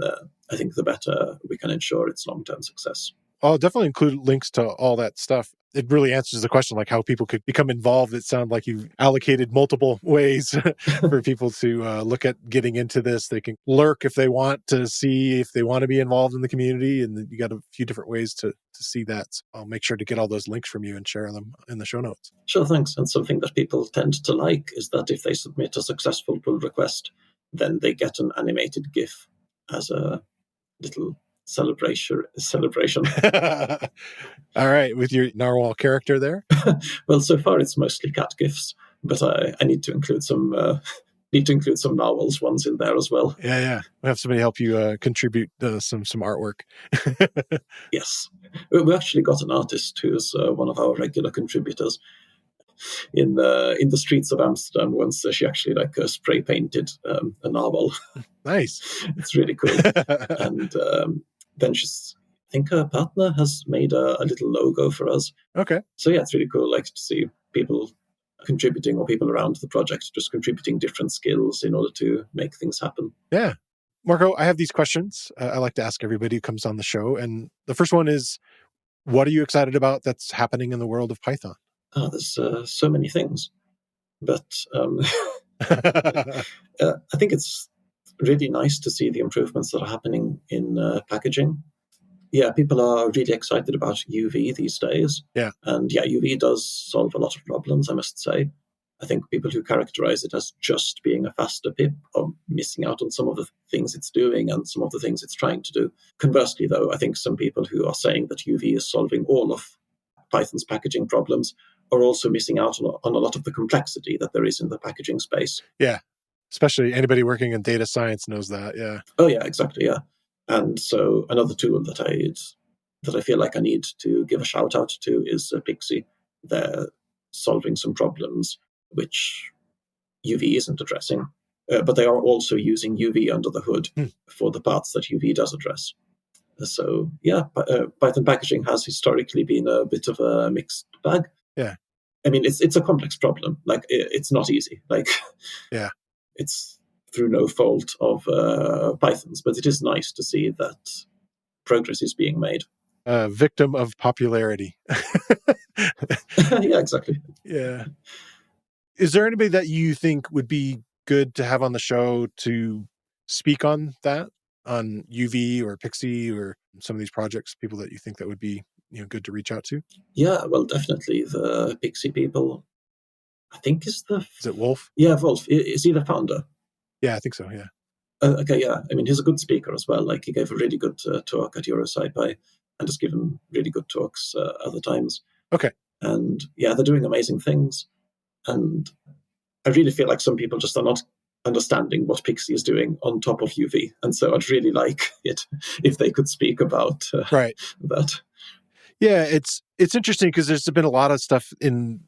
I think the better we can ensure its long-term success. I'll definitely include links to all that stuff. It really answers the question, like how people could become involved. It sounds like you've allocated multiple ways for people to look at getting into this. They can lurk if they want to see if they want to be involved in the community. And you got a few different ways to see that. So I'll make sure to get all those links from you and share them in the show notes. Sure, thanks. And something that people tend to like is that if they submit a successful pull request, then they get an animated GIF as a little celebration. All right, with your narwhal character there. Well, so far it's mostly cat gifs, but I need to include some narwhals ones in there as well. Yeah. We have somebody help you contribute some artwork. Yes, we actually got an artist who's one of our regular contributors. In the streets of Amsterdam once, she actually spray painted a narwhal. Nice. It's really cool. And then I think her partner has made a little logo for us. Okay. So yeah, it's really cool to see people contributing, or people around the project just contributing different skills in order to make things happen. Yeah. Marco, I have these questions I like to ask everybody who comes on the show. And the first one is, what are you excited about that's happening in the world of Python? There's so many things. But I think it's really nice to see the improvements that are happening in packaging. Yeah, people are really excited about UV these days. Yeah. And yeah, UV does solve a lot of problems, I must say. I think people who characterize it as just being a faster pip are missing out on some of the things it's doing and some of the things it's trying to do. Conversely, though, I think some people who are saying that UV is solving all of Python's packaging problems are also missing out on a lot of the complexity that there is in the packaging space. Yeah, especially anybody working in data science knows that, yeah. Oh, yeah, exactly, yeah. And so another tool that I feel like I need to give a shout out to is Pixie. They're solving some problems which UV isn't addressing, but they are also using UV under the hood for the parts that UV does address. So yeah, Python packaging has historically been a bit of a mixed bag. Yeah. I mean, it's a complex problem. Like, it's not easy. Like, yeah, it's through no fault of Python's, but it is nice to see that progress is being made. Victim of popularity. Yeah, exactly. Yeah. Is there anybody that you think would be good to have on the show to speak on that, on UV or Pixie or some of these projects, people that you think that would be good to reach out to? Yeah, well, definitely the Pixie people. I think is it Wolf? Yeah, Wolf. Is he the founder? Yeah, I think so, yeah. Okay, yeah. I mean, he's a good speaker as well. Like, he gave a really good talk at Euro SciPy and has given really good talks other times. Okay. And yeah, they're doing amazing things. And I really feel like some people just are not understanding what Pixie is doing on top of UV. And so I'd really like it if they could speak about that. Yeah, it's interesting because there's been a lot of stuff in,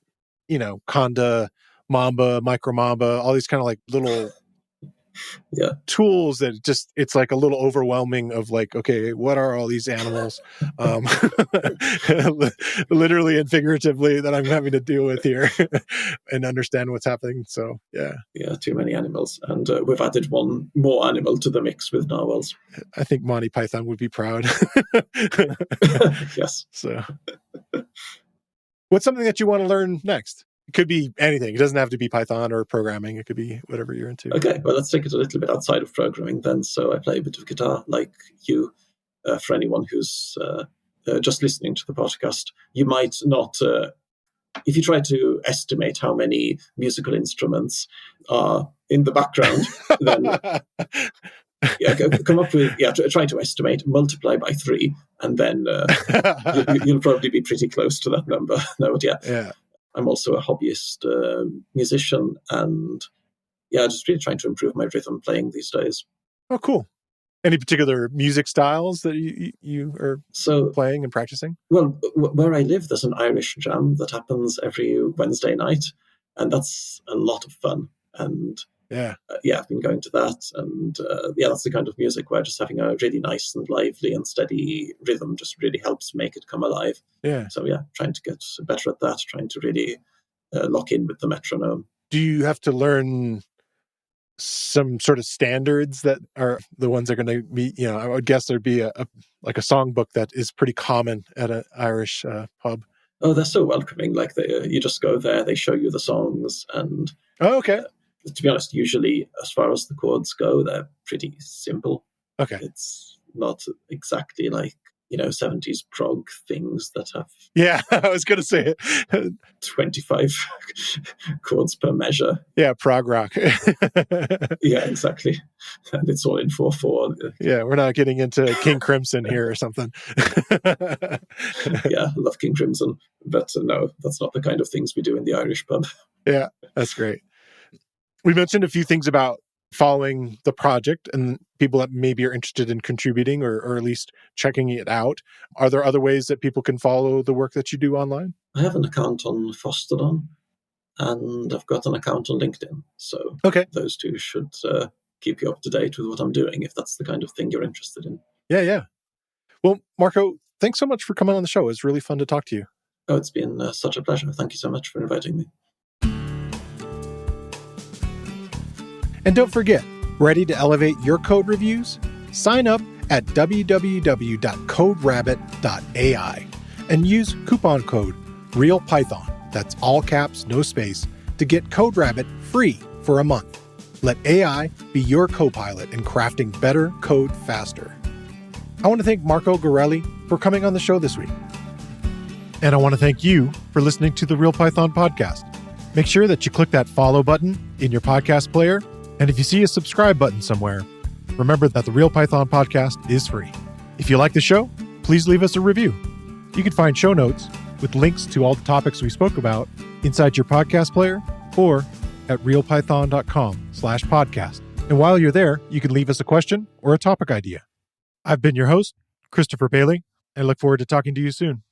Conda, Mamba, Micro Mamba, all these kind of like little tools that it's like a little overwhelming of like, okay, what are all these animals, literally and figuratively, that I'm having to deal with here and understand what's happening. So yeah, too many animals, and we've added one more animal to the mix with Narwhals. I think Monty Python would be proud. Yes. So what's something that you want to learn next? It could be anything. It doesn't have to be Python or programming. It could be whatever you're into. Okay, well, let's take it a little bit outside of programming then. So I play a bit of guitar, like you. For anyone who's just listening to the podcast, you might not, if you try to estimate how many musical instruments are in the background, then come up with, try to estimate, multiply by 3, and then you'll probably be pretty close to that number. No, but yeah. I'm also a hobbyist musician, and just really trying to improve my rhythm playing these days. Oh, cool. Any particular music styles that you are playing and practicing? Well, where I live, there's an Irish jam that happens every Wednesday night, and that's a lot of fun. And I've been going to that, and that's the kind of music where just having a really nice and lively and steady rhythm just really helps make it come alive. Yeah. So trying to get better at that, trying to really lock in with the metronome. Do you have to learn some sort of standards that are the ones that are going to be, I would guess there'd be a songbook that is pretty common at an Irish pub? Oh, they're so welcoming. Like, you just go there, they show you the songs, and okay. To be honest, usually as far as the chords go, they're pretty simple. Okay. It's not exactly like, 70s prog things that have... Yeah, I was going to say it. 25 chords per measure. Yeah, prog rock. Yeah, exactly. And it's all in 4/4. Yeah, we're not getting into King Crimson here or something. Yeah, I love King Crimson. But no, that's not the kind of things we do in the Irish pub. Yeah, that's great. We mentioned a few things about following the project and people that maybe are interested in contributing or at least checking it out. Are there other ways that people can follow the work that you do online? I have an account on Fostodon, and I've got an account on LinkedIn. So those two should keep you up to date with what I'm doing, if that's the kind of thing you're interested in. Yeah. Well, Marco, thanks so much for coming on the show. It was really fun to talk to you. Oh, it's been such a pleasure. Thank you so much for inviting me. And don't forget, ready to elevate your code reviews? Sign up at www.CodeRabbit.ai and use coupon code RealPython, that's all caps, no space, to get CodeRabbit free for a month. Let AI be your co-pilot in crafting better code faster. I want to thank Marco Gorelli for coming on the show this week. And I want to thank you for listening to the Real Python podcast. Make sure that you click that follow button in your podcast player. And if you see a subscribe button somewhere, remember that the Real Python podcast is free. If you like the show, please leave us a review. You can find show notes with links to all the topics we spoke about inside your podcast player or at realpython.com/podcast. And while you're there, you can leave us a question or a topic idea. I've been your host, Christopher Bailey, and I look forward to talking to you soon.